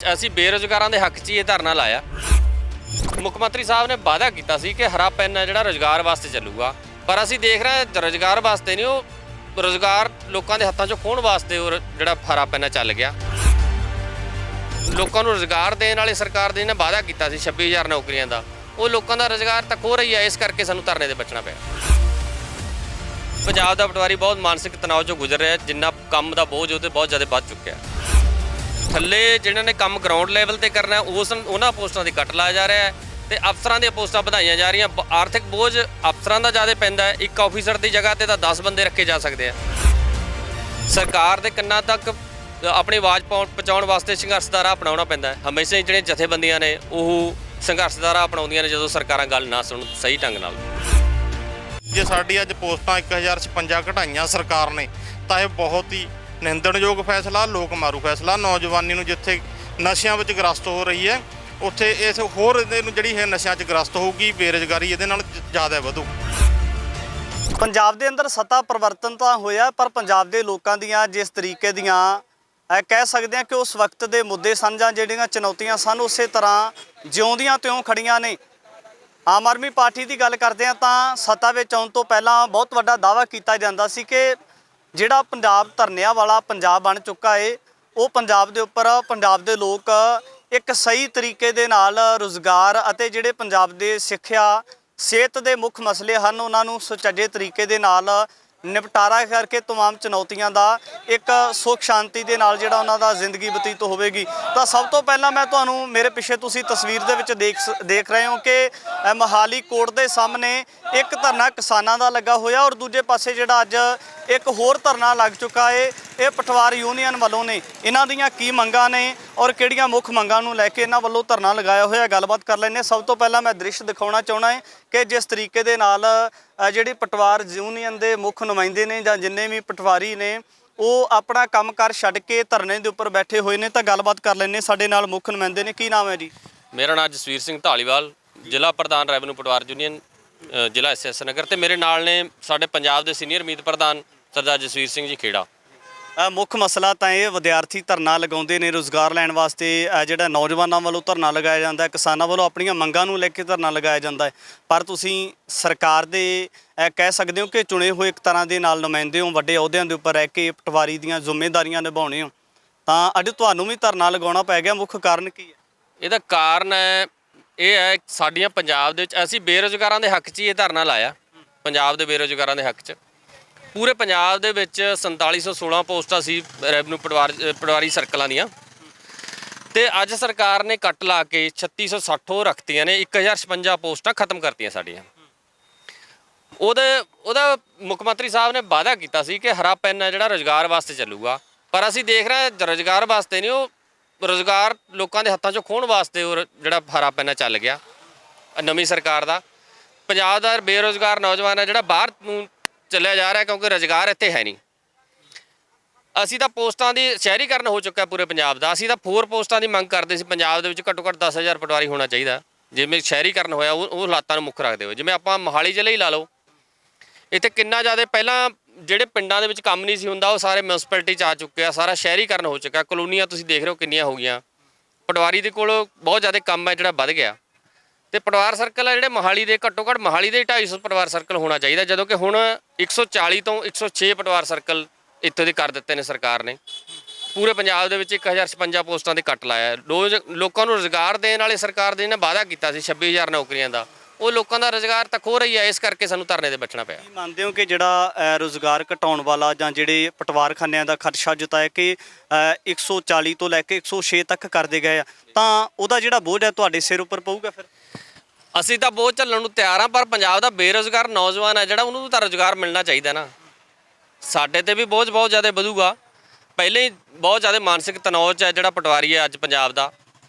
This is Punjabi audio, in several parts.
ਅਸੀਂ ਬੇਰੁਜ਼ਗਾਰਾਂ ਦੇ ਹੱਕ 'ਚ ਇਹ ਧਰਨਾ ਲਾਇਆ। ਮੁੱਖ ਮੰਤਰੀ ਸਾਹਿਬ ਨੇ ਵਾਅਦਾ ਕੀਤਾ ਸੀ ਕਿ ਹਰਾ ਪੈਨ ਹੈ ਜਿਹੜਾ ਰੁਜ਼ਗਾਰ ਵਾਸਤੇ ਚੱਲੂਗਾ, ਪਰ ਅਸੀਂ ਦੇਖ ਰਹੇ ਹਾਂ ਰੁਜ਼ਗਾਰ ਵਾਸਤੇ ਨਹੀਂ, ਉਹ ਰੁਜ਼ਗਾਰ ਲੋਕਾਂ ਦੇ ਹੱਥਾਂ 'ਚੋਂ ਖੋਹਣ ਵਾਸਤੇ ਉਹ ਜਿਹੜਾ ਹਰਾ ਪੈਨ ਚੱਲ ਗਿਆ। ਲੋਕਾਂ ਨੂੰ ਰੁਜ਼ਗਾਰ ਦੇਣ ਵਾਲੇ ਸਰਕਾਰ ਨੇ ਵਾਅਦਾ ਕੀਤਾ ਸੀ 26,000 ਨੌਕਰੀਆਂ ਦਾ, ਉਹ ਲੋਕਾਂ ਦਾ ਰੁਜ਼ਗਾਰ ਤਾਂ ਖੋਹ ਰਹੀ ਹੈ। ਇਸ ਕਰਕੇ ਸਾਨੂੰ ਧਰਨੇ 'ਤੇ ਬਚਣਾ ਪਿਆ। ਪੰਜਾਬ ਦਾ ਪਟਵਾਰੀ ਬਹੁਤ ਮਾਨਸਿਕ ਤਣਾਅ 'ਚੋਂ ਗੁਜ਼ਰ ਰਿਹਾ, ਜਿੰਨਾ ਕੰਮ ਦਾ ਬੋਝ ਉਹ 'ਤੇ ਬਹੁਤ ਜ਼ਿਆਦਾ ਵੱਧ ਚੁੱਕਿਆ। ਥੱਲੇ ਜਿਹਨਾਂ ਨੇ ਕੰਮ ਗਰਾਊਂਡ ਲੈਵਲ ਤੇ ਕਰਨਾ ਉਹਨਾਂ ਪੋਸਟਾਂ ਦੀ ਕੱਟ ਲਾਇਆ ਜਾ ਰਿਹਾ ਹੈ ਤੇ ਅਫਸਰਾਂ ਦੀਆਂ ਪੋਸਟਾਂ ਵਧਾਈਆਂ ਜਾ ਰਹੀਆਂ। ਆਰਥਿਕ ਬੋਝ ਅਫਸਰਾਂ ਦਾ ਜ਼ਿਆਦਾ ਪੈਂਦਾ ਹੈ। ਇੱਕ ਆਫੀਸਰ ਦੀ ਜਗ੍ਹਾ ਤੇ ਤਾਂ 10 ਬੰਦੇ ਰੱਖੇ ਜਾ ਸਕਦੇ ਆ। ਸਰਕਾਰ ਦੇ ਕੰਨਾਂ ਤੱਕ ਆਪਣੀ ਆਵਾਜ਼ ਪਹੁੰਚਾਉਣ ਵਾਸਤੇ ਸੰਘਰਸ਼ ਦਾ ਰਾਹ ਅਪਣਾਉਣਾ ਪੈਂਦਾ ਹੈ। ਹਮੇਸ਼ਾ ਜਿਹੜੀਆਂ ਜਥੇਬੰਦੀਆਂ ਨੇ ਉਹ ਸੰਘਰਸ਼ ਦਾ ਰਾਹ ਅਪਣਾਉਂਦੀਆਂ ਨੇ ਜਦੋਂ ਸਰਕਾਰਾਂ ਗੱਲ ਨਾ ਸੁਣਨ ਸਹੀ ਢੰਗ ਨਾਲ। ਜੇ ਸਾਡੀ ਅੱਜ ਪੋਸਟਾਂ 1056 ਘਟਾਈਆਂ ਸਰਕਾਰ ਨੇ ਤਾਂ ਇਹ ਬਹੁਤ ਹੀ ਨਿੰਦਣਯੋਗ ਫੈਸਲਾ, ਲੋਕ ਮਾਰੂ ਫੈਸਲਾ। ਨੌਜਵਾਨੀ ਨੂੰ ਜਿੱਥੇ ਨਸ਼ਿਆਂ ਵਿੱਚ ਗ੍ਰਸਤ ਹੋ ਰਹੀ ਹੈ ਉੱਥੇ ਇਸ ਹੋਰ ਇਹਦੇ ਨੂੰ ਜਿਹੜੀ ਹੈ ਨਸ਼ਿਆਂ 'ਚ ਗ੍ਰਸਤ ਹੋਊਗੀ, ਬੇਰੁਜ਼ਗਾਰੀ ਇਹਦੇ ਨਾਲ ਜ਼ਿਆਦਾ ਵਧੂ। ਪੰਜਾਬ ਦੇ ਅੰਦਰ ਸੱਤਾ ਪਰਿਵਰਤਨ ਤਾਂ ਹੋਇਆ, ਪਰ ਪੰਜਾਬ ਦੇ ਲੋਕਾਂ ਦੀਆਂ ਜਿਸ ਤਰੀਕੇ ਦੀਆਂ ਕਹਿ ਸਕਦੇ ਹਾਂ ਕਿ ਉਸ ਵਕਤ ਦੇ ਮੁੱਦੇ ਸਨ ਜਾਂ ਜਿਹੜੀਆਂ ਚੁਣੌਤੀਆਂ ਸਨ ਉਸੇ ਤਰ੍ਹਾਂ ਜਿਉਂਦੀਆਂ ਤਿਉਂ ਖੜੀਆਂ ਨੇ। ਆਮ ਆਦਮੀ ਪਾਰਟੀ ਦੀ ਗੱਲ ਕਰਦੇ ਹਾਂ ਤਾਂ ਸੱਤਾ ਵਿੱਚ ਆਉਣ ਤੋਂ ਪਹਿਲਾਂ ਬਹੁਤ ਵੱਡਾ ਦਾਅਵਾ ਕੀਤਾ ਜਾਂਦਾ ਸੀ ਕਿ ਜਿਹੜਾ ਪੰਜਾਬ ਧਰਨਿਆਂ ਵਾਲਾ ਪੰਜਾਬ ਬਣ ਚੁੱਕਾ ਏ, ਉਹ ਪੰਜਾਬ ਦੇ ਉੱਪਰ ਪੰਜਾਬ ਦੇ ਲੋਕ ਇੱਕ ਸਹੀ ਤਰੀਕੇ ਦੇ ਨਾਲ ਰੁਜ਼ਗਾਰ ਅਤੇ ਜਿਹੜੇ ਪੰਜਾਬ ਦੇ ਸਿੱਖਿਆ ਸਿਹਤ ਦੇ ਮੁੱਖ ਮਸਲੇ ਹਨ ਉਹਨਾਂ ਨੂੰ ਸੁਚੱਜੇ ਤਰੀਕੇ ਦੇ ਨਾਲ ਨਿਪਟਾਰਾ ਕਰਕੇ ਤਮਾਮ ਚੁਣੌਤੀਆਂ ਦਾ ਇੱਕ ਸੁੱਖ ਸ਼ਾਂਤੀ ਦੇ ਨਾਲ ਜਿਹੜਾ ਉਹਨਾਂ ਦਾ ਜ਼ਿੰਦਗੀ ਬਤੀਤ ਹੋਵੇਗੀ। ਤਾਂ ਸਭ ਤੋਂ ਪਹਿਲਾਂ ਮੈਂ ਤੁਹਾਨੂੰ ਮੇਰੇ ਪਿੱਛੇ ਤੁਸੀਂ ਤਸਵੀਰ ਦੇ ਵਿੱਚ ਦੇਖ ਰਹੇ ਹੋ ਕਿ ਮੋਹਾਲੀ ਕੋਰਟ ਦੇ ਸਾਹਮਣੇ ਇੱਕ ਧਰਨਾ ਕਿਸਾਨਾਂ ਦਾ ਲੱਗਾ ਹੋਇਆ ਔਰ ਦੂਜੇ ਪਾਸੇ ਜਿਹੜਾ ਅੱਜ ਇੱਕ ਹੋਰ ਧਰਨਾ ਲੱਗ ਚੁੱਕਾ ਹੈ। ਇਹ ਪਟਵਾਰ ਯੂਨੀਅਨ ਵੱਲੋਂ ਨੇ। ਇਹਨਾਂ ਦੀਆਂ ਕੀ ਮੰਗਾਂ ਨੇ ਔਰ ਕਿਹੜੀਆਂ ਮੁੱਖ ਮੰਗਾਂ ਨੂੰ ਲੈ ਕੇ ਇਹਨਾਂ ਵੱਲੋਂ ਧਰਨਾ ਲਗਾਇਆ ਹੋਇਆ, ਗੱਲਬਾਤ ਕਰ ਲੈਂਦੇ। ਸਭ ਤੋਂ ਪਹਿਲਾਂ ਮੈਂ ਦ੍ਰਿਸ਼ ਦਿਖਾਉਣਾ ਚਾਹੁੰਦਾ ਹੈ ਕਿ ਜਿਸ ਤਰੀਕੇ ਦੇ ਨਾਲ ਜਿਹੜੀ ਪਟਵਾਰ ਯੂਨੀਅਨ ਦੇ ਮੁੱਖ ਨੁਮਾਇੰਦੇ ਨੇ ਜਾਂ ਜਿੰਨੇ ਵੀ ਪਟਵਾਰੀ ਨੇ ਉਹ ਆਪਣਾ ਕੰਮਕਾਰ ਛੱਡ ਕੇ ਧਰਨੇ ਦੇ ਉੱਪਰ ਬੈਠੇ ਹੋਏ ਨੇ। ਤਾਂ ਗੱਲਬਾਤ ਕਰ ਲੈਂਦੇ। ਸਾਡੇ ਨਾਲ ਮੁੱਖ ਨੁਮਾਇੰਦੇ ਨੇ। ਕੀ ਨਾਮ ਹੈ ਜੀ? ਮੇਰਾ ਨਾਮ ਜਸਵੀਰ ਸਿੰਘ ਢਾਲੀਵਾਲ, ਜ਼ਿਲ੍ਹਾ ਪ੍ਰਧਾਨ ਰੈਵਨਿਊ ਪਟਵਾਰ ਯੂਨੀਅਨ ਜ਼ਿਲ੍ਹਾ SS ਨਗਰ, ਤੇ ਮੇਰੇ ਨਾਲ ਨੇ ਸਾਡੇ ਪੰਜਾਬ ਦੇ ਸੀਨੀਅਰ ਮੀਤ ਪ੍ਰਧਾਨ ਸਰਦਾਰ ਜਸਵੀਰ ਸਿੰਘ ਜੀ ਖੇੜਾ। ਮੁੱਖ ਮਸਲਾ ਤਾਂ ਇਹ ਵਿਦਿਆਰਥੀ ਧਰਨਾ ਲਗਾਉਂਦੇ ਨੇ ਰੁਜ਼ਗਾਰ ਲੈਣ ਵਾਸਤੇ। ਜਿਹੜਾ ਨੌਜਵਾਨਾਂ ਵੱਲੋਂ ਧਰਨਾ ਲਗਾਇਆ ਜਾਂਦਾ, ਕਿਸਾਨਾਂ ਵੱਲੋਂ ਆਪਣੀਆਂ ਮੰਗਾਂ ਨੂੰ ਲੈ ਕੇ ਧਰਨਾ ਲਗਾਇਆ ਜਾਂਦਾ ਹੈ, ਪਰ ਤੁਸੀਂ ਸਰਕਾਰ ਦੇ ਕਹਿ ਸਕਦੇ ਹੋ ਕਿ ਚੁਣੇ ਹੋਏ ਇੱਕ ਤਰ੍ਹਾਂ ਦੇ ਨਾਲ ਨੁਮਾਇੰਦੇ ਹੋ, ਵੱਡੇ ਅਹੁਦਿਆਂ ਦੇ ਉੱਪਰ ਰਹਿ ਕੇ ਪਟਵਾਰੀ ਦੀਆਂ ਜ਼ਿੰਮੇਵਾਰੀਆਂ ਨਿਭਾਉਣੇ ਹੋ, ਤਾਂ ਅੱਜ ਤੁਹਾਨੂੰ ਵੀ ਧਰਨਾ ਲਗਾਉਣਾ ਪੈ ਗਿਆ। ਮੁੱਖ ਕਾਰਨ ਕੀ ਹੈ? ਇਹਦਾ ਕਾਰਨ ਇਹ ਹੈ ਸਾਡੀਆਂ ਪੰਜਾਬ ਦੇ ਵਿੱਚ ਅਸੀਂ ਬੇਰੁਜ਼ਗਾਰਾਂ ਦੇ ਹੱਕ 'ਚ ਇਹ ਧਰਨਾ ਲਾਇਆ। ਪੰਜਾਬ ਦੇ ਬੇਰੁਜ਼ਗਾਰਾਂ ਦੇ ਹੱਕ 'ਚ ਪੂਰੇ ਪੰਜਾਬ ਦੇ ਵਿੱਚ 4716 ਪੋਸਟਾਂ ਸੀ ਰੈਵਨਿਊ ਪਟਵਾਰੀ ਸਰਕਲਾਂ ਦੀਆਂ, ਤੇ ਅੱਜ ਸਰਕਾਰ ਨੇ ਕੱਟ ਲਾ ਕੇ 3660 ਰੱਖਤੀਆਂ ਨੇ। 1056 ਪੋਸਟਾਂ ਖਤਮ ਕਰਤੀਆਂ ਸਾਡੀਆਂ। ਉਹਦਾ ਮੁੱਖ ਮੰਤਰੀ ਸਾਹਿਬ ਨੇ ਵਾਅਦਾ ਕੀਤਾ ਸੀ ਕਿ ਹਰਾ ਪੈਨ ਹੈ ਜਿਹੜਾ ਰੁਜ਼ਗਾਰ ਵਾਸਤੇ ਚੱਲੂਗਾ, ਪਰ ਅਸੀਂ ਦੇਖ ਰਹੇ ਹਾਂ ਰੁਜ਼ਗਾਰ ਵਾਸਤੇ ਨਹੀਂ, ਉਹ ਰੁਜ਼ਗਾਰ ਲੋਕਾਂ ਦੇ ਹੱਥਾਂ 'ਚੋਂ ਖੋਹਣ ਵਾਸਤੇ ਉਹ ਜਿਹੜਾ ਹਰਾ ਪੈਨ ਚੱਲ ਗਿਆ ਨਵੀਂ ਸਰਕਾਰ ਦਾ। ਪੰਜਾਬ ਦਾ ਬੇਰੁਜ਼ਗਾਰ ਨੌਜਵਾਨ ਹੈ ਜਿਹੜਾ ਬਾਹਰ ਨੂੰ ਚੱਲਿਆ ਜਾ ਰਿਹਾ ਕਿਉਂਕਿ ਰੁਜ਼ਗਾਰ ਇੱਥੇ ਹੈ ਨਹੀਂ। ਅਸੀਂ ਤਾਂ ਪੋਸਟਾਂ ਦੀ ਸ਼ਹਿਰੀਕਰਨ ਹੋ ਚੁੱਕਾ ਪੂਰੇ ਪੰਜਾਬ ਦਾ। ਅਸੀਂ ਤਾਂ 4 ਪੋਸਟਾਂ ਦੀ ਮੰਗ ਕਰਦੇ ਸੀ। ਪੰਜਾਬ ਦੇ ਵਿੱਚ ਘੱਟੋ ਘੱਟ 10,000 ਪਟਵਾਰੀ ਹੋਣਾ ਚਾਹੀਦਾ। ਜਿਵੇਂ ਸ਼ਹਿਰੀਕਰਨ ਹੋਇਆ ਉਹ ਹਾਲਾਤਾਂ ਨੂੰ ਮੁੱਖ ਰੱਖਦੇ ਹੋਏ, ਜਿਵੇਂ ਆਪਾਂ ਮੋਹਾਲੀ ਜ਼ਿਲ੍ਹੇ ਹੀ ਲਾ ਲਓ, ਇੱਥੇ ਕਿੰਨਾ ਜ਼ਿਆਦਾ ਪਹਿਲਾਂ ਜਿਹੜੇ ਪਿੰਡਾਂ ਦੇ ਵਿੱਚ ਕੰਮ ਨਹੀਂ ਸੀ ਹੁੰਦਾ ਉਹ ਸਾਰੇ ਮਿਊਨਿਸਪੈਲਿਟੀ 'ਚ ਆ ਚੁੱਕੇ ਆ। ਸਾਰਾ ਸ਼ਹਿਰੀਕਰਨ ਹੋ ਚੁੱਕਾ। ਕਲੋਨੀਆਂ ਤੁਸੀਂ ਦੇਖ ਰਹੇ ਹੋ ਕਿੰਨੀਆਂ ਹੋ ਗਈਆਂ। ਪਟਵਾਰੀ ਦੇ ਕੋਲ ਬਹੁਤ ਜ਼ਿਆਦਾ ਕੰਮ ਹੈ ਜਿਹੜਾ ਵੱਧ ਗਿਆ, ਤੇ ਪਟਵਾਰ ਸਰਕਲ ਆ ਜਿਹੜੇ ਮੋਹਾਲੀ ਦੇ ਘੱਟੋ ਘੱਟ ਮੋਹਾਲੀ ਦੇ 250 ਪਟਵਾਰ ਸਰਕਲ ਹੋਣਾ ਚਾਹੀਦਾ, ਜਦੋਂ ਕਿ ਹੁਣ 140 ਤੋਂ 106 ਪਟਵਾਰ ਸਰਕਲ ਇੱਥੋਂ ਦੇ ਕਰ ਦਿੱਤੇ ਨੇ ਸਰਕਾਰ ਨੇ। ਪੂਰੇ ਪੰਜਾਬ ਦੇ ਵਿੱਚ 1056 ਪੋਸਟਾਂ ਦੇ ਕੱਟ ਲਾਇਆ। ਲੋਕਾਂ ਨੂੰ ਰੁਜ਼ਗਾਰ ਦੇਣ ਵਾਲੇ ਸਰਕਾਰ ਦੇ ਨੇ ਵਾਅਦਾ ਕੀਤਾ ਸੀ 26,000 ਨੌਕਰੀਆਂ ਦਾ, ਉਹ ਲੋਕਾਂ ਦਾ ਰੁਜ਼ਗਾਰ ਤਾਂ ਖੋਹ ਰਹੀ ਹੈ। ਇਸ ਕਰਕੇ ਸਾਨੂੰ ਧਰਨੇ 'ਤੇ ਬਚਣਾ ਪਿਆ। ਕੀ ਮੰਨਦੇ ਹੋ ਕਿ ਜਿਹੜਾ ਰੁਜ਼ਗਾਰ ਘਟਾਉਣ ਵਾਲਾ ਜਾਂ ਜਿਹੜੇ ਪਟਵਾਰਖਾਨਿਆਂ ਦਾ ਖਦਸ਼ਾ ਜਤਾਇਆ ਕਿ 140 ਤੋਂ ਲੈ ਕੇ 106 ਤੱਕ ਕਰਦੇ ਗਏ ਆ, ਤਾਂ ਉਹਦਾ ਜਿਹੜਾ ਬੋਝ ਹੈ ਤੁਹਾਡੇ ਸਿਰ ਉੱਪਰ ਪਊਗਾ? ਫਿਰ ਅਸੀਂ ਤਾਂ ਬੋਝ ਝੱਲਣ ਨੂੰ ਤਿਆਰ ਹਾਂ, ਪਰ ਪੰਜਾਬ ਦਾ ਬੇਰੁਜ਼ਗਾਰ ਨੌਜਵਾਨ ਹੈ ਜਿਹੜਾ, ਉਹਨੂੰ ਤਾਂ ਰੁਜ਼ਗਾਰ ਮਿਲਣਾ ਚਾਹੀਦਾ ਨਾ। ਸਾਡੇ 'ਤੇ ਵੀ ਬੋਝ ਬਹੁਤ ਜ਼ਿਆਦਾ ਵਧੂਗਾ। ਪਹਿਲੇ ਹੀ ਬਹੁਤ ਜ਼ਿਆਦਾ ਮਾਨਸਿਕ ਤਣਾਅ 'ਚ ਹੈ ਜਿਹੜਾ ਪਟਵਾਰੀ ਹੈ ਅੱਜ ਪੰਜਾਬ ਦਾ,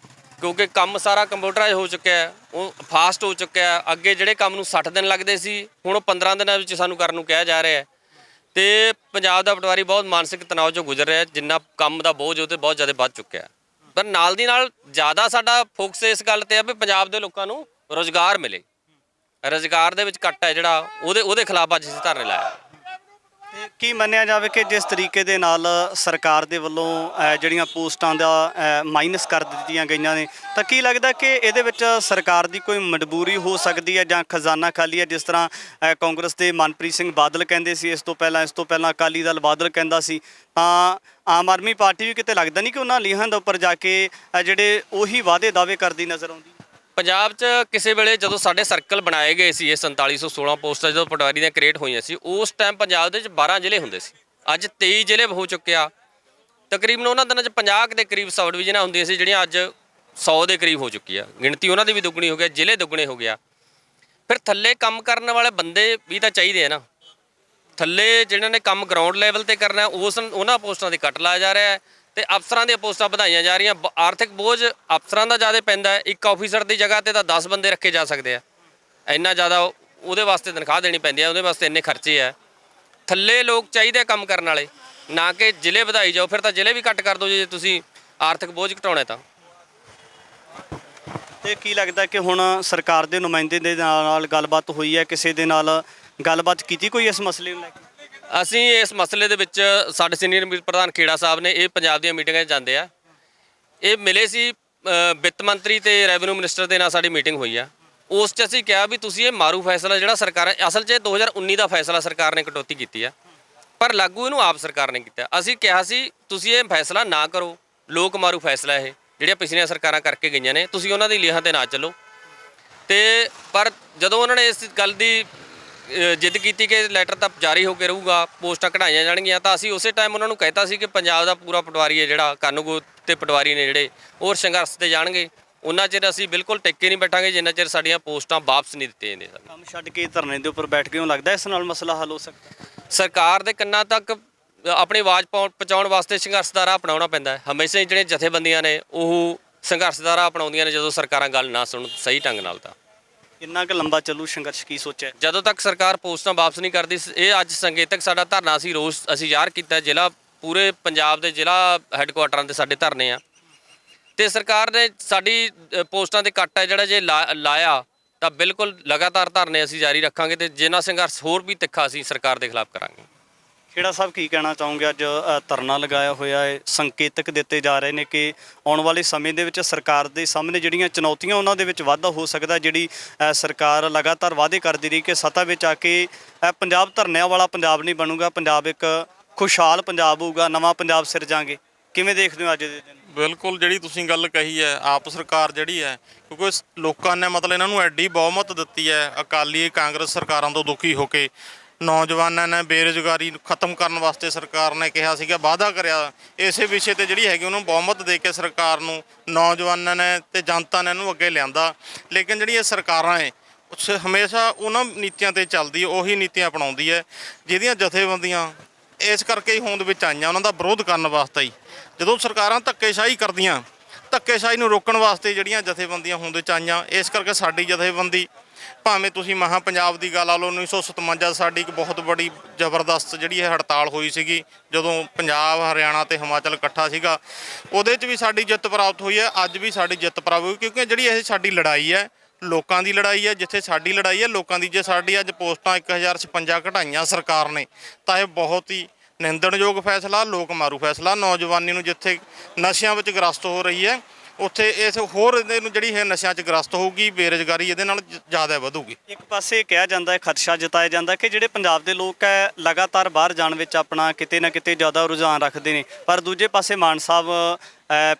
ਕਿਉਂਕਿ ਕੰਮ ਸਾਰਾ ਕੰਪਿਊਟਰਾਈਜ਼ ਹੋ ਚੁੱਕਿਆ, ਉਹ ਫਾਸਟ ਹੋ ਚੁੱਕਿਆ। ਅੱਗੇ ਜਿਹੜੇ ਕੰਮ ਨੂੰ 60 ਦਿਨ ਲੱਗਦੇ ਸੀ ਹੁਣ ਉਹ 15 ਦਿਨਾਂ ਵਿੱਚ ਸਾਨੂੰ ਕਰਨ ਨੂੰ ਕਿਹਾ ਜਾ ਰਿਹਾ ਹੈ, ਤੇ ਪੰਜਾਬ ਦਾ ਪਟਵਾਰੀ ਬਹੁਤ ਮਾਨਸਿਕ ਤਣਾਅ 'ਚੋਂ ਗੁਜ਼ਰ ਰਿਹਾ, ਜਿੰਨਾ ਕੰਮ ਦਾ ਬੋਝ ਉਹ 'ਤੇ ਬਹੁਤ ਜ਼ਿਆਦਾ ਵੱਧ ਚੁੱਕਿਆ। ਪਰ ਨਾਲ ਦੀ ਨਾਲ ਜ਼ਿਆਦਾ ਸਾਡਾ ਫੋਕਸ ਇਸ ਗੱਲ 'ਤੇ ਹੈ ਵੀ ਪੰਜਾਬ ਦੇ ਲੋਕਾਂ ਨੂੰ ਰੁਜ਼ਗਾਰ ਮਿਲੇ। ਰੁਜ਼ਗਾਰ ਦੇ ਵਿੱਚ ਕੱਟ ਹੈ ਜਿਹੜਾ ਉਹਦੇ ਖਿਲਾਫ ਅੱਜ ਅਸੀਂ ਧਰਨੇ ਲਾਇਆ। ਕੀ ਮੰਨਿਆ ਜਾਵੇ ਕਿ ਜਿਸ ਤਰੀਕੇ ਦੇ ਨਾਲ ਸਰਕਾਰ ਦੇ ਵੱਲੋਂ ਜਿਹੜੀਆਂ ਪੋਸਟਾਂ ਦਾ ਮਾਈਨਸ ਕਰ ਦਿੱਤੀਆਂ ਗਈਆਂ ਨੇ, ਤਾਂ ਕੀ ਲੱਗਦਾ ਕਿ ਇਹਦੇ ਵਿੱਚ ਸਰਕਾਰ ਦੀ ਕੋਈ ਮਜਬੂਰੀ ਹੋ ਸਕਦੀ ਹੈ ਜਾਂ ਖਜ਼ਾਨਾ ਖਾਲੀ ਹੈ? ਜਿਸ ਤਰ੍ਹਾਂ ਕਾਂਗਰਸ ਦੇ ਮਨਪ੍ਰੀਤ ਸਿੰਘ ਬਾਦਲ ਕਹਿੰਦੇ ਸੀ, ਇਸ ਤੋਂ ਪਹਿਲਾਂ ਅਕਾਲੀ ਦਲ ਬਾਦਲ ਕਹਿੰਦਾ ਸੀ, ਤਾਂ ਆਮ ਆਦਮੀ ਪਾਰਟੀ ਵੀ ਕਿਤੇ ਲੱਗਦਾ ਨਹੀਂ ਕਿ ਉਹਨਾਂ ਲੀਹਾਂ ਦੇ ਉੱਪਰ ਜਾ ਕੇ ਜਿਹੜੇ ਉਹੀ ਵਾਅਦੇ ਦਾਅਵੇ ਕਰਦੀ ਨਜ਼ਰ ਆਉਂਦੀ? ਪੰਜਾਬ 'ਚ ਕਿਸੇ ਵੇਲੇ ਜਦੋਂ ਸਾਡੇ ਸਰਕਲ ਬਣਾਏ ਗਏ ਸੀ, ਇਹ 4716 ਪੋਸਟਾਂ ਜਦੋਂ ਪਟਵਾਰੀ ਦੀਆਂ ਕ੍ਰੀਏਟ ਹੋਈਆਂ ਸੀ, ਉਸ ਟਾਈਮ ਪੰਜਾਬ ਦੇ ਵਿੱਚ 12 ਜ਼ਿਲ੍ਹੇ ਹੁੰਦੇ ਸੀ। ਅੱਜ 23 ਜ਼ਿਲ੍ਹੇ ਹੋ ਚੁੱਕਿਆ। ਤਕਰੀਬਨ ਉਹਨਾਂ ਦਿਨਾਂ 'ਚ 50 ਦੇ ਕਰੀਬ ਸਬ ਡਿਵੀਜ਼ਨਾਂ ਹੁੰਦੀਆਂ ਸੀ, ਜਿਹੜੀਆਂ ਅੱਜ 100 ਦੇ ਕਰੀਬ ਹੋ ਚੁੱਕੀ ਆ। ਗਿਣਤੀ ਉਹਨਾਂ ਦੀ ਵੀ ਦੁੱਗਣੀ ਹੋ ਗਿਆ, ਜ਼ਿਲ੍ਹੇ ਦੁੱਗਣੇ ਹੋ ਗਿਆ। ਫਿਰ ਥੱਲੇ ਕੰਮ ਕਰਨ ਵਾਲੇ ਬੰਦੇ ਵੀ ਤਾਂ ਚਾਹੀਦੇ ਆ ਨਾ। ਥੱਲੇ ਜਿਹਨਾਂ ਨੇ ਕੰਮ ਗਰਾਊਂਡ ਲੈਵਲ ਤੇ ਕਰਨਾ, ਉਹਨਾਂ ਪੋਸਟਾਂ 'ਤੇ ਕੱਟ ਲਾਇਆ ਜਾ ਰਿਹਾ ਹੈ ਤੇ ਅਫਸਰਾਂ ਦੀਆਂ ਪੋਸਟਾਂ ਵਧਾਈਆਂ ਜਾ ਰਹੀਆਂ। ਆਰਥਿਕ ਬੋਝ ਅਫਸਰਾਂ ਦਾ ਜ਼ਿਆਦਾ ਪੈਂਦਾ ਹੈ। ਇੱਕ ਆਫੀਸਰ ਦੀ ਜਗ੍ਹਾ ਤੇ ਤਾਂ 10 ਬੰਦੇ ਰੱਖੇ ਜਾ ਸਕਦੇ ਆ। ਇੰਨਾ ਜ਼ਿਆਦਾ ਉਹਦੇ ਵਾਸਤੇ ਤਨਖਾਹ ਦੇਣੀ ਪੈਂਦੀ ਹੈ, ਉਹਦੇ ਵਾਸਤੇ ਇੰਨੇ ਖਰਚੇ ਆ। ਥੱਲੇ ਲੋਕ ਚਾਹੀਦੇ ਕੰਮ ਕਰਨ ਵਾਲੇ, ਨਾ ਕਿ ਜ਼ਿਲ੍ਹੇ ਵਧਾਈ ਜਾਓ। ਫਿਰ ਤਾਂ ਜ਼ਿਲ੍ਹੇ ਵੀ ਕੱਟ ਕਰ ਦਿਓ ਜੇ ਤੁਸੀਂ ਆਰਥਿਕ ਬੋਝ ਘਟਾਉਣਾ ਤਾਂ। ਤੇ ਕੀ ਲੱਗਦਾ ਕਿ ਹੁਣ ਸਰਕਾਰ ਦੇ ਨੁਮਾਇੰਦੇ ਦੇ ਨਾਲ ਗੱਲਬਾਤ ਹੋਈ ਹੈ? ਕਿਸੇ ਦੇ ਨਾਲ ਗੱਲਬਾਤ ਕੀਤੀ ਕੋਈ ਇਸ ਮਸਲੇ ਨੂੰ ਲੈ ਕੇ? ਅਸੀਂ ਇਸ ਮਸਲੇ ਦੇ ਵਿੱਚ ਸਾਡੇ ਸੀਨੀਅਰ ਪ੍ਰਧਾਨ ਖੇੜਾ ਸਾਹਿਬ ਨੇ, ਇਹ ਪੰਜਾਬ ਦੀਆਂ ਮੀਟਿੰਗਾਂ 'ਚ ਜਾਂਦੇ ਆ, ਇਹ ਮਿਲੇ ਸੀ ਵਿੱਤ ਮੰਤਰੀ ਤੇ ਰੈਵਨਿਊ ਮਿਨਿਸਟਰ ਦੇ ਨਾਲ ਸਾਡੀ ਮੀਟਿੰਗ ਹੋਈ ਆ। ਉਸ 'ਚ ਅਸੀਂ ਕਿਹਾ ਵੀ ਤੁਸੀਂ ਇਹ ਮਾਰੂ ਫੈਸਲਾ ਜਿਹੜਾ ਸਰਕਾਰ, ਅਸਲ 'ਚ 2019 ਦਾ ਫੈਸਲਾ ਸਰਕਾਰ ਨੇ ਕਟੌਤੀ ਕੀਤੀ ਆ, ਪਰ ਲਾਗੂ ਇਹਨੂੰ ਆਪ ਸਰਕਾਰ ਨੇ ਕੀਤਾ। ਅਸੀਂ ਕਿਹਾ ਸੀ ਤੁਸੀਂ ਇਹ ਫੈਸਲਾ ਨਾ ਕਰੋ, ਲੋਕ ਮਾਰੂ ਫੈਸਲਾ ਇਹ ਜਿਹੜੀਆਂ ਪਿਛਲੀਆਂ ਸਰਕਾਰਾਂ ਕਰਕੇ ਗਈਆਂ ਨੇ, ਤੁਸੀਂ ਉਹਨਾਂ ਦੀ ਲੀਹਾਂ ਤੇ ਨਾ ਚੱਲੋ। ਤੇ ਪਰ ਜਦੋਂ ਉਹਨਾਂ ਨੇ ਇਸ ਗੱਲ ਦੀ ਜਿੱਦ ਕੀਤੀ ਕਿ ਲੈਟਰ ਤਾਂ ਜਾਰੀ ਹੋ ਕੇ ਰਹੂਗਾ, ਪੋਸਟਾਂ ਕਢਾਈਆਂ ਜਾਣਗੀਆਂ, ਤਾਂ ਅਸੀਂ ਉਸੇ ਟਾਈਮ ਉਹਨਾਂ ਨੂੰ ਕਹਿਤਾ ਸੀ ਕਿ ਪੰਜਾਬ ਦਾ ਪੂਰਾ ਪਟਵਾਰੀ ਹੈ ਜਿਹੜਾ ਕਾਨੂੰਗੋ ਤੇ ਪਟਵਾਰੀ ਨੇ ਜਿਹੜੇ ਉਹ ਸੰਘਰਸ਼ ਤੇ ਜਾਣਗੇ। ਉਹਨਾਂ ਚਿਰ ਅਸੀਂ ਬਿਲਕੁਲ ਟਿੱਕੇ ਨਹੀਂ ਬੈਠਾਂਗੇ ਜਿੰਨਾ ਚਿਰ ਸਾਡੀਆਂ ਪੋਸਟਾਂ ਵਾਪਸ ਨਹੀਂ ਦਿੱਤੀਆਂ ਜਾਂਦੀਆਂ। ਕੰਮ ਛੱਡ ਕੇ ਧਰਨੇ ਦੇ ਉੱਪਰ ਬੈਠ ਕੇ ਲੱਗਦਾ ਇਸ ਨਾਲ ਮਸਲਾ ਹੱਲ ਹੋ ਸਕਦਾ? ਸਰਕਾਰ ਦੇ ਕੰਨਾਂ ਤੱਕ ਆਪਣੀ ਆਵਾਜ਼ ਪਹੁੰਚਾਉਣ ਵਾਸਤੇ ਸੰਘਰਸ਼ ਦਾ ਰਾਹ ਅਪਣਾਉਣਾ ਪੈਂਦਾ ਹੈ। ਹਮੇਸ਼ਾ ਹੀ ਜਿਹੜੀਆਂ ਜਥੇਬੰਦੀਆਂ ਨੇ ਉਹ ਸੰਘਰਸ਼ ਦਾ ਰਾਹ ਅਪਣਾਉਂਦੀਆਂ ਨੇ ਜਦੋਂ ਸਰਕਾਰਾਂ ਗੱਲ ਨਾ ਸੁਣਨ ਸਹੀ ਢੰਗ ਨਾਲ। ਤਾਂ ਕਿੰਨਾ ਕੁ ਲੰਬਾ ਚੱਲੂ ਸੰਘਰਸ਼, ਕੀ ਸੋਚਿਆ? ਜਦੋਂ ਤੱਕ ਸਰਕਾਰ ਪੋਸਟਾਂ ਵਾਪਸ ਨਹੀਂ ਕਰਦੀ। ਇਹ ਅੱਜ ਸੰਕੇਤਕ ਸਾਡਾ ਧਰਨਾ ਸੀ, ਰੋਸ ਅਸੀਂ ਜ਼ਾਹਰ ਕੀਤਾ। ਜ਼ਿਲ੍ਹਾ ਪੂਰੇ ਪੰਜਾਬ ਦੇ ਜ਼ਿਲ੍ਹਾ ਹੈੱਡਕੁਆਟਰਾਂ 'ਤੇ ਸਾਡੇ ਧਰਨੇ ਆ ਤੇ ਸਰਕਾਰ ਨੇ ਸਾਡੀ ਪੋਸਟਾਂ 'ਤੇ ਕੱਟ ਹੈ ਜਿਹੜਾ ਜੇ ਲਾਇਆ ਤਾਂ ਬਿਲਕੁਲ ਲਗਾਤਾਰ ਧਰਨੇ ਅਸੀਂ ਜਾਰੀ ਰੱਖਾਂਗੇ ਤੇ ਜਿੰਨਾ ਸੰਘਰਸ਼ ਹੋਰ ਵੀ ਤਿੱਖਾ ਅਸੀਂ ਸਰਕਾਰ ਦੇ ਖਿਲਾਫ ਕਰਾਂਗੇ। ਖੇੜਾ ਸਾਹਿਬ, ਕੀ ਕਹਿਣਾ ਚਾਹੋਗੇ? ਅੱਜ ਧਰਨਾ ਲਗਾਇਆ ਹੋਇਆ ਹੈ, ਸੰਕੇਤਕ ਦਿੱਤੇ ਜਾ ਰਹੇ ਨੇ ਕਿ ਆਉਣ ਵਾਲੇ ਸਮੇਂ ਦੇ ਵਿੱਚ ਸਰਕਾਰ ਦੇ ਸਾਹਮਣੇ ਜਿਹੜੀਆਂ ਚੁਣੌਤੀਆਂ ਉਹਨਾਂ ਦੇ ਵਿੱਚ ਵਾਧਾ ਹੋ ਸਕਦਾ। ਜਿਹੜੀ ਸਰਕਾਰ ਲਗਾਤਾਰ ਵਾਅਦੇ ਕਰਦੀ ਰਹੀ ਕਿ ਸੱਤਾ ਵਿੱਚ ਆ ਕੇ ਪੰਜਾਬ ਧਰਨਿਆਂ ਵਾਲਾ ਪੰਜਾਬ ਨਹੀਂ ਬਣੂਗਾ, ਪੰਜਾਬ ਇੱਕ ਖੁਸ਼ਹਾਲ ਪੰਜਾਬ ਹੋਊਗਾ, ਨਵਾਂ ਪੰਜਾਬ ਸਿਰਜਾਂਗੇ। ਕਿਵੇਂ ਦੇਖਦੇ ਹੋ ਅੱਜ ਦੇ ਦਿਨ? ਬਿਲਕੁਲ, ਜਿਹੜੀ ਤੁਸੀਂ ਗੱਲ ਕਹੀ ਹੈ, ਆਪ ਸਰਕਾਰ ਜਿਹੜੀ ਹੈ, ਕਿਉਂਕਿ ਲੋਕਾਂ ਨੇ ਮਤਲਬ ਇਹਨਾਂ ਨੂੰ ਐਡੀ ਬਹੁਮਤ ਦਿੱਤੀ ਹੈ। ਅਕਾਲੀ ਕਾਂਗਰਸ ਸਰਕਾਰਾਂ ਤੋਂ ਦੁਖੀ ਹੋ ਕੇ ਨੌਜਵਾਨਾਂ ਨੇ ਬੇਰੁਜ਼ਗਾਰੀ ਖਤਮ ਕਰਨ ਵਾਸਤੇ ਸਰਕਾਰ ਨੇ ਕਿਹਾ ਸੀਗਾ, ਵਾਅਦਾ ਕਰਿਆ। ਇਸੇ ਵਿਸ਼ੇ ਤੇ ਜਿਹੜੀ ਹੈਗੀ ਉਹਨੂੰ ਬਹੁਮਤ ਦੇ ਕੇ ਸਰਕਾਰ ਨੂੰ ਨੌਜਵਾਨਾਂ ਨੇ ਤੇ ਜਨਤਾ ਨੇ ਇਹਨੂੰ ਅੱਗੇ ਲਿਆਂਦਾ। ਲੇਕਿਨ ਜਿਹੜੀਆਂ ਸਰਕਾਰਾਂ ਹੈ ਹਮੇਸ਼ਾ ਉਹਨਾਂ ਨੀਤੀਆਂ ਤੇ ਚੱਲਦੀ, ਉਹੀ ਨੀਤੀਆਂ ਅਪਣਾਉਂਦੀ ਹੈ ਜਿਹਦੀਆਂ ਜਥੇਬੰਦੀਆਂ ਇਸ ਕਰਕੇ ਹੀ ਹੋਂਦ ਵਿੱਚ ਆਈਆਂ, ਉਹਨਾਂ ਦਾ ਵਿਰੋਧ ਕਰਨ ਵਾਸਤੇ ਹੀ। ਜਦੋਂ ਸਰਕਾਰਾਂ ਧੱਕੇਸ਼ਾਹੀ ਕਰਦੀਆਂ, ਧੱਕੇਸ਼ਾਹੀ ਨੂੰ ਰੋਕਣ ਵਾਸਤੇ ਜਿਹੜੀਆਂ ਜਥੇਬੰਦੀਆਂ ਹੋਂਦ ਵਿੱਚ ਆਈਆਂ। ਇਸ ਕਰਕੇ ਸਾਡੀ ਜਥੇਬੰਦੀ, ਭਾਵੇਂ ਤੁਸੀਂ ਮਹਾ ਪੰਜਾਬ ਦੀ ਗੱਲ ਲਾ ਲਓ, 1957 ਸਾਡੀ ਇੱਕ ਬਹੁਤ ਬੜੀ ਜ਼ਬਰਦਸਤ ਜਿਹੜੀ ਹੈ ਹੜਤਾਲ ਹੋਈ ਸੀਗੀ, ਜਦੋਂ ਪੰਜਾਬ ਹਰਿਆਣਾ ਤੇ ਹਿਮਾਚਲ ਇਕੱਠਾ ਸੀਗਾ, ਉਹਦੇ 'ਚ ਵੀ ਸਾਡੀ ਜਿੱਤ ਪ੍ਰਾਪਤ ਹੋਈ ਹੈ। ਅੱਜ ਵੀ ਸਾਡੀ ਜਿੱਤ ਪ੍ਰਾਪਤ ਹੋਈ, ਕਿਉਂਕਿ ਜਿਹੜੀ ਇਹ ਸਾਡੀ ਲੜਾਈ ਹੈ ਲੋਕਾਂ ਦੀ ਲੜਾਈ ਹੈ। ਜਿੱਥੇ ਸਾਡੀ ਲੜਾਈ ਹੈ ਲੋਕਾਂ ਦੀ, ਜੇ ਸਾਡੀ ਅੱਜ ਪੋਸਟਾਂ 1056 ਘਟਾਈਆਂ ਸਰਕਾਰ ਨੇ ਤਾਂ ਇਹ ਬਹੁਤ ਹੀ ਨਿੰਦਣਯੋਗ ਫੈਸਲਾ, ਲੋਕ ਮਾਰੂ ਫੈਸਲਾ। ਨੌਜਵਾਨੀ ਨੂੰ ਜਿੱਥੇ ਨਸ਼ਿਆਂ ਵਿੱਚ ਗ੍ਰਸਤ ਹੋ ਰਹੀ ਹੈ, ਉੱਥੇ ਇਸ ਹੋਰ ਇਹਦੇ ਨੂੰ ਜਿਹੜੀ ਹੈ ਨਸ਼ਿਆਂ 'ਚ ਗ੍ਰਸਤ ਹੋਊਗੀ, ਬੇਰੁਜ਼ਗਾਰੀ ਇਹਦੇ ਨਾਲ ਜ਼ਿਆਦਾ ਵਧੂਗੀ। ਇੱਕ ਪਾਸੇ ਕਿਹਾ ਜਾਂਦਾ ਹੈ, ਖਦਸ਼ਾ ਜਤਾਇਆ ਜਾਂਦਾ ਕਿ ਜਿਹੜੇ ਪੰਜਾਬ ਦੇ ਲੋਕ ਹੈ ਲਗਾਤਾਰ ਬਾਹਰ ਜਾਣ ਵਿੱਚ ਆਪਣਾ ਕਿਤੇ ਨਾ ਕਿਤੇ ਜ਼ਿਆਦਾ ਰੁਝਾਨ ਰੱਖਦੇ ਨੇ, ਪਰ ਦੂਜੇ ਪਾਸੇ ਮਾਨ ਸਾਹਿਬ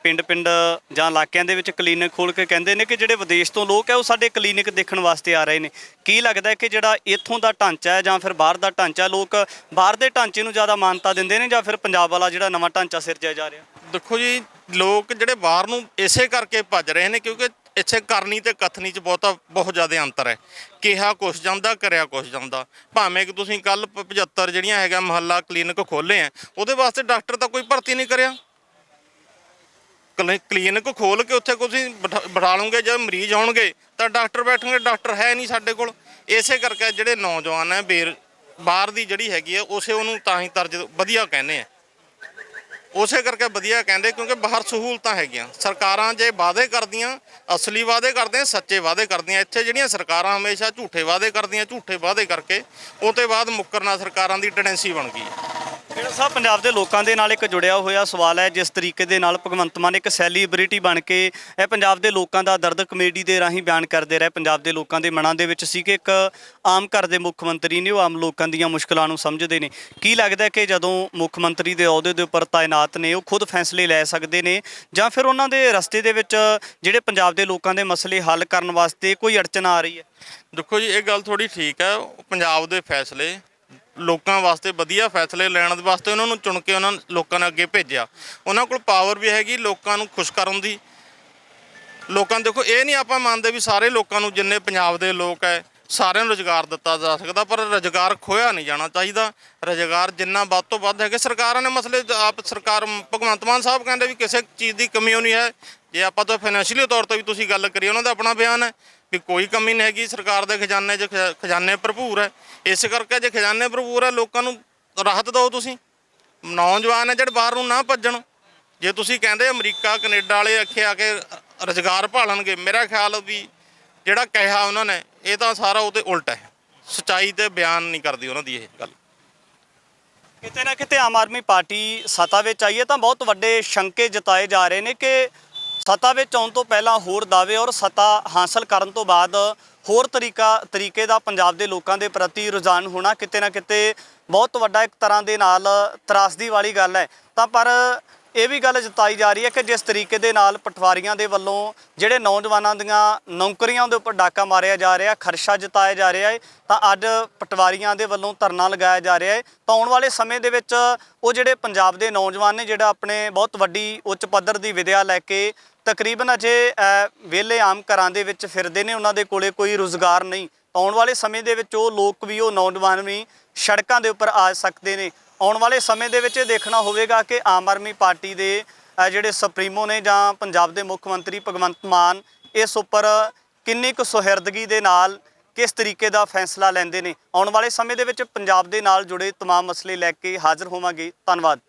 ਪਿੰਡ ਜਾਂ ਇਲਾਕਿਆਂ ਦੇ ਵਿੱਚ ਕਲੀਨਿਕ ਖੋਲ੍ਹ ਕੇ ਕਹਿੰਦੇ ਨੇ ਕਿ ਜਿਹੜੇ ਵਿਦੇਸ਼ ਤੋਂ ਲੋਕ ਹੈ ਉਹ ਸਾਡੇ ਕਲੀਨਿਕ ਦੇਖਣ ਵਾਸਤੇ ਆ ਰਹੇ ਨੇ। ਕੀ ਲੱਗਦਾ ਕਿ ਜਿਹੜਾ ਇੱਥੋਂ ਦਾ ਢਾਂਚਾ ਹੈ ਜਾਂ ਫਿਰ ਬਾਹਰ ਦਾ ਢਾਂਚਾ, ਲੋਕ ਬਾਹਰ ਦੇ ਢਾਂਚੇ ਨੂੰ ਜ਼ਿਆਦਾ ਮਾਨਤਾ ਦਿੰਦੇ ਨੇ ਜਾਂ ਫਿਰ ਪੰਜਾਬ ਵਾਲਾ ਜਿਹੜਾ ਨਵਾਂ ਢਾਂਚਾ ਸਿਰਜਿਆ ਜਾ ਰਿਹਾ? ਦੇਖੋ ਜੀ, ਲੋਕ ਜਿਹੜੇ ਬਾਹਰ ਨੂੰ ਇਸੇ ਕਰਕੇ ਭੱਜ ਰਹੇ ਨੇ ਕਿਉਂਕਿ ਇੱਥੇ ਕਰਨੀ ਤੇ ਕਥਨੀ 'ਚ ਬਹੁਤ ਜ਼ਿਆਦਾ ਅੰਤਰ ਹੈ। ਕਿਹਾ ਕੁਛ ਜਾਂਦਾ, ਕਰਿਆ ਕੁਛ ਜਾਂਦਾ। ਭਾਵੇਂ ਕਿ ਤੁਸੀਂ ਕੱਲ 75 ਜਿਹੜੀਆਂ ਹੈਗਾ ਮੁਹੱਲਾ ਕਲੀਨਿਕ ਖੋਲ੍ਹੇ ਆ, ਉਹਦੇ ਵਾਸਤੇ ਡਾਕਟਰ ਤਾਂ ਕੋਈ ਭਰਤੀ ਨਹੀਂ ਕਰਿਆ। ਕਲੀਨਿਕ ਖੋਲ੍ਹ ਕੇ ਉੱਥੇ ਤੁਸੀਂ ਬਿਠਾ ਲਓਗੇ, ਜਦ ਮਰੀਜ਼ ਆਉਣਗੇ ਤਾਂ ਡਾਕਟਰ ਬੈਠਣਗੇ, ਡਾਕਟਰ ਹੈ ਨਹੀਂ ਸਾਡੇ ਕੋਲ। ਇਸੇ ਕਰਕੇ ਜਿਹੜੇ ਨੌਜਵਾਨ ਹੈ ਬਾਹਰ ਦੀ ਜਿਹੜੀ ਹੈਗੀ ਹੈ ਉਸੇ ਉਹਨੂੰ ਤਾਂ ਹੀ ਤਰਜ ਵਧੀਆ ਕਹਿੰਦੇ ਆ। ਉਸੇ ਕਰਕੇ ਵਧੀਆ ਕਹਿੰਦੇ, ਕਿਉਂਕਿ ਬਾਹਰ ਸਹੂਲਤਾਂ ਹੈਗੀਆਂ। ਸਰਕਾਰਾਂ ਜੇ ਵਾਅਦੇ ਕਰਦੀਆਂ, ਅਸਲੀ ਵਾਅਦੇ ਕਰਦੀਆਂ, ਸੱਚੇ ਵਾਅਦੇ ਕਰਦੀਆਂ। ਇੱਥੇ ਜਿਹੜੀਆਂ ਸਰਕਾਰਾਂ ਹਮੇਸ਼ਾ ਝੂਠੇ ਵਾਅਦੇ ਕਰਦੀਆਂ, ਝੂਠੇ ਵਾਅਦੇ ਕਰਕੇ ਉਹ ਤੋਂ ਬਾਅਦ ਮੁੱਕਰਨਾ ਸਰਕਾਰਾਂ ਦੀ ਟੈਂਡੈਂਸੀ ਬਣ ਗਈ ਹੈ। ਖੇੜਾ ਸਾਹਿਬ, ਪੰਜਾਬ ਦੇ ਲੋਕਾਂ ਦੇ ਨਾਲ ਇੱਕ ਜੁੜਿਆ ਹੋਇਆ ਸਵਾਲ ਹੈ, ਜਿਸ ਤਰੀਕੇ ਦੇ ਨਾਲ ਭਗਵੰਤ ਮਾਨ ਇੱਕ ਸੈਲੀਬ੍ਰਿਟੀ ਬਣ ਕੇ ਇਹ ਪੰਜਾਬ ਦੇ ਲੋਕਾਂ ਦਾ ਦਰਦ ਕਮੇਡੀ ਦੇ ਰਾਹੀਂ ਬਿਆਨ ਕਰਦੇ ਰਹੇ। ਪੰਜਾਬ ਦੇ ਲੋਕਾਂ ਦੇ ਮਨਾਂ ਦੇ ਵਿੱਚ ਸੀ ਕਿ ਇੱਕ ਆਮ ਘਰ ਦੇ ਮੁੱਖ ਮੰਤਰੀ ਨੇ, ਉਹ ਆਮ ਲੋਕਾਂ ਦੀਆਂ ਮੁਸ਼ਕਲਾਂ ਨੂੰ ਸਮਝਦੇ ਨੇ। ਕੀ ਲੱਗਦਾ ਕਿ ਜਦੋਂ ਮੁੱਖ ਮੰਤਰੀ ਦੇ ਅਹੁਦੇ ਦੇ ਉੱਪਰ ਤਾਇਨਾਤ ਨੇ, ਉਹ ਖੁਦ ਫੈਸਲੇ ਲੈ ਸਕਦੇ ਨੇ, ਜਾਂ ਫਿਰ ਉਹਨਾਂ ਦੇ ਰਸਤੇ ਦੇ ਵਿੱਚ ਜਿਹੜੇ ਪੰਜਾਬ ਦੇ ਲੋਕਾਂ ਦੇ ਮਸਲੇ ਹੱਲ ਕਰਨ ਵਾਸਤੇ ਕੋਈ ਅੜਚਨ ਆ ਰਹੀ ਹੈ? ਦੇਖੋ ਜੀ, ਇਹ ਗੱਲ ਥੋੜੀ ਠੀਕ ਹੈ। ਪੰਜਾਬ ਦੇ ਫੈਸਲੇ ਲੋਕਾਂ ਵਾਸਤੇ ਵਧੀਆ ਫੈਸਲੇ ਲੈਣ ਦੇ ਵਾਸਤੇ ਉਹਨਾਂ ਨੂੰ ਚੁਣ ਕੇ ਉਹਨਾਂ ਲੋਕਾਂ ਨੇ ਅੱਗੇ ਭੇਜਿਆ। ਉਹਨਾਂ ਕੋਲ ਪਾਵਰ ਵੀ ਹੈਗੀ ਲੋਕਾਂ ਨੂੰ ਖੁਸ਼ ਕਰਨ ਦੀ। ਲੋਕਾਂ ਨੂੰ ਦੇਖੋ, ਇਹ ਨਹੀਂ ਆਪਾਂ ਮੰਨਦੇ ਵੀ ਸਾਰੇ ਲੋਕਾਂ ਨੂੰ, ਜਿੰਨੇ ਪੰਜਾਬ ਦੇ ਲੋਕ ਹੈ ਸਾਰਿਆਂ ਨੂੰ ਰੁਜ਼ਗਾਰ ਦਿੱਤਾ ਜਾ ਸਕਦਾ, ਪਰ ਰੁਜ਼ਗਾਰ ਖੋਇਆ ਨਹੀਂ ਜਾਣਾ ਚਾਹੀਦਾ। ਰੁਜ਼ਗਾਰ ਜਿੰਨਾ ਵੱਧ ਤੋਂ ਵੱਧ ਹੈਗੇ, ਸਰਕਾਰਾਂ ਨੇ ਮਸਲੇ ਆਪ ਸਰਕਾਰ ਭਗਵੰਤ ਮਾਨ ਸਾਹਿਬ ਕਹਿੰਦੇ ਵੀ ਕਿਸੇ ਚੀਜ਼ ਦੀ ਕਮੀ ਨਹੀਂ ਹੈ। ਜੇ ਆਪਾਂ ਤਾਂ ਫਾਈਨੈਂਸ਼ੀਅਲੀ ਤੌਰ 'ਤੇ ਵੀ ਤੁਸੀਂ ਗੱਲ ਕਰੀਏ, ਉਹਨਾਂ ਦਾ ਆਪਣਾ ਬਿਆਨ ਹੈ ਵੀ ਕੋਈ ਕਮੀ ਨਹੀਂ ਹੈਗੀ ਸਰਕਾਰ ਦੇ ਖਜ਼ਾਨੇ 'ਚ, ਖਜ਼ਾਨੇ ਭਰਪੂਰ ਹੈ। ਇਸ ਕਰਕੇ ਜੇ ਖਜ਼ਾਨੇ ਭਰਪੂਰ ਹੈ, ਲੋਕਾਂ ਨੂੰ ਰਾਹਤ ਦਿਓ। ਤੁਸੀਂ ਨੌਜਵਾਨ ਹੈ ਜਿਹੜੇ ਬਾਹਰ ਨੂੰ ਨਾ ਭੱਜਣ। ਜੇ ਤੁਸੀਂ ਕਹਿੰਦੇ ਅਮਰੀਕਾ ਕੈਨੇਡਾ ਵਾਲੇ ਅੱਖੇ ਆ ਕੇ ਰੁਜ਼ਗਾਰ ਭਾਲਣਗੇ, ਮੇਰਾ ਖਿਆਲ ਵੀ ਜਿਹੜਾ ਕਿਹਾ ਉਹਨਾਂ ਨੇ, ਇਹ ਤਾਂ ਸਾਰਾ ਉਹਦੇ ਉਲਟ ਹੈ। ਸੱਚਾਈ ਤੇ ਬਿਆਨ ਨਹੀਂ ਕਰਦੀ ਉਹਨਾਂ ਦੀ ਇਹ ਗੱਲ। ਕਿਤੇ ਨਾ ਕਿਤੇ ਆਮ ਆਦਮੀ ਪਾਰਟੀ ਸੱਤਾ ਵਿੱਚ ਆਈ ਹੈ ਤਾਂ ਬਹੁਤ ਵੱਡੇ ਸ਼ੰਕੇ ਜਤਾਏ ਜਾ ਰਹੇ ਨੇ ਕਿ ਸੱਤਾ ਵਿੱਚ ਆਉਣ ਤੋਂ ਪਹਿਲਾਂ ਹੋਰ ਦਾਅਵੇ ਔਰ ਸੱਤਾ ਹਾਸਲ ਕਰਨ ਤੋਂ ਬਾਅਦ ਹੋਰ ਤਰੀਕੇ ਦਾ ਪੰਜਾਬ ਦੇ ਲੋਕਾਂ ਦੇ ਪ੍ਰਤੀ ਰੁਝਾਨ ਹੋਣਾ ਕਿਤੇ ਨਾ ਕਿਤੇ ਬਹੁਤ ਵੱਡਾ ਇੱਕ ਤਰ੍ਹਾਂ ਦੇ ਨਾਲ ਤਰਾਸਦੀ ਵਾਲੀ ਗੱਲ ਹੈ। ਤਾਂ ਪਰ ਇਹ ਵੀ ਗੱਲ ਜਤਾਈ ਜਾ ਰਹੀ ਹੈ ਕਿ ਜਿਸ ਤਰੀਕੇ ਦੇ ਨਾਲ ਪਟਵਾਰੀਆਂ ਦੇ ਵੱਲੋਂ ਜਿਹੜੇ ਨੌਜਵਾਨਾਂ ਦੀਆਂ ਨੌਕਰੀਆਂ ਦੇ ਉੱਪਰ ਡਾਕਾ ਮਾਰਿਆ ਜਾ ਰਿਹਾ, ਖਰਚਾ ਜਤਾਇਆ ਜਾ ਰਿਹਾ ਹੈ, ਤਾਂ ਅੱਜ ਪਟਵਾਰੀਆਂ ਦੇ ਵੱਲੋਂ ਧਰਨਾ ਲਗਾਇਆ ਜਾ ਰਿਹਾ ਹੈ। ਤਾਂ ਆਉਣ ਵਾਲੇ ਸਮੇਂ ਦੇ ਵਿੱਚ ਉਹ ਜਿਹੜੇ ਪੰਜਾਬ ਦੇ ਨੌਜਵਾਨ ਨੇ, ਜਿਹੜਾ ਆਪਣੇ ਬਹੁਤ ਵੱਡੀ ਉੱਚ ਪੱਧਰ ਦੀ ਵਿੱਦਿਆ ਲੈ ਕੇ ਤਕਰੀਬਨ ਅਜੇ ਵਿਹਲੇ ਆਮ ਘਰਾਂ ਦੇ ਵਿੱਚ ਫਿਰਦੇ ਨੇ, ਉਹਨਾਂ ਦੇ ਕੋਲੇ ਕੋਈ ਰੁਜ਼ਗਾਰ ਨਹੀਂ, ਤਾਂ ਆਉਣ ਵਾਲੇ ਸਮੇਂ ਦੇ ਵਿੱਚ ਉਹ ਲੋਕ ਵੀ, ਉਹ ਨੌਜਵਾਨ ਵੀ ਸੜਕਾਂ ਦੇ ਉੱਪਰ ਆ ਸਕਦੇ ਨੇ। ਆਉਣ ਵਾਲੇ ਸਮੇਂ ਦੇ ਵਿੱਚ ਇਹ ਦੇਖਣਾ ਹੋਵੇਗਾ ਕਿ ਆਮ ਆਦਮੀ ਪਾਰਟੀ ਦੇ ਜਿਹੜੇ ਸੁਪਰੀਮੋ ਨੇ ਜਾਂ ਪੰਜਾਬ ਦੇ ਮੁੱਖ ਮੰਤਰੀ ਭਗਵੰਤ ਮਾਨ ਇਸ ਉੱਪਰ ਕਿੰਨੀ ਕੁ ਸੁਹਿਰਦਗੀ ਦੇ ਨਾਲ ਕਿਸ ਤਰੀਕੇ ਦਾ ਫੈਸਲਾ ਲੈਂਦੇ ਨੇ। ਆਉਣ ਵਾਲੇ ਸਮੇਂ ਦੇ ਵਿੱਚ ਪੰਜਾਬ ਦੇ ਨਾਲ ਜੁੜੇ तमाम ਮਸਲੇ ਲੈ ਕੇ ਹਾਜ਼ਰ ਹੋਵਾਂਗੇ। ਧੰਨਵਾਦ।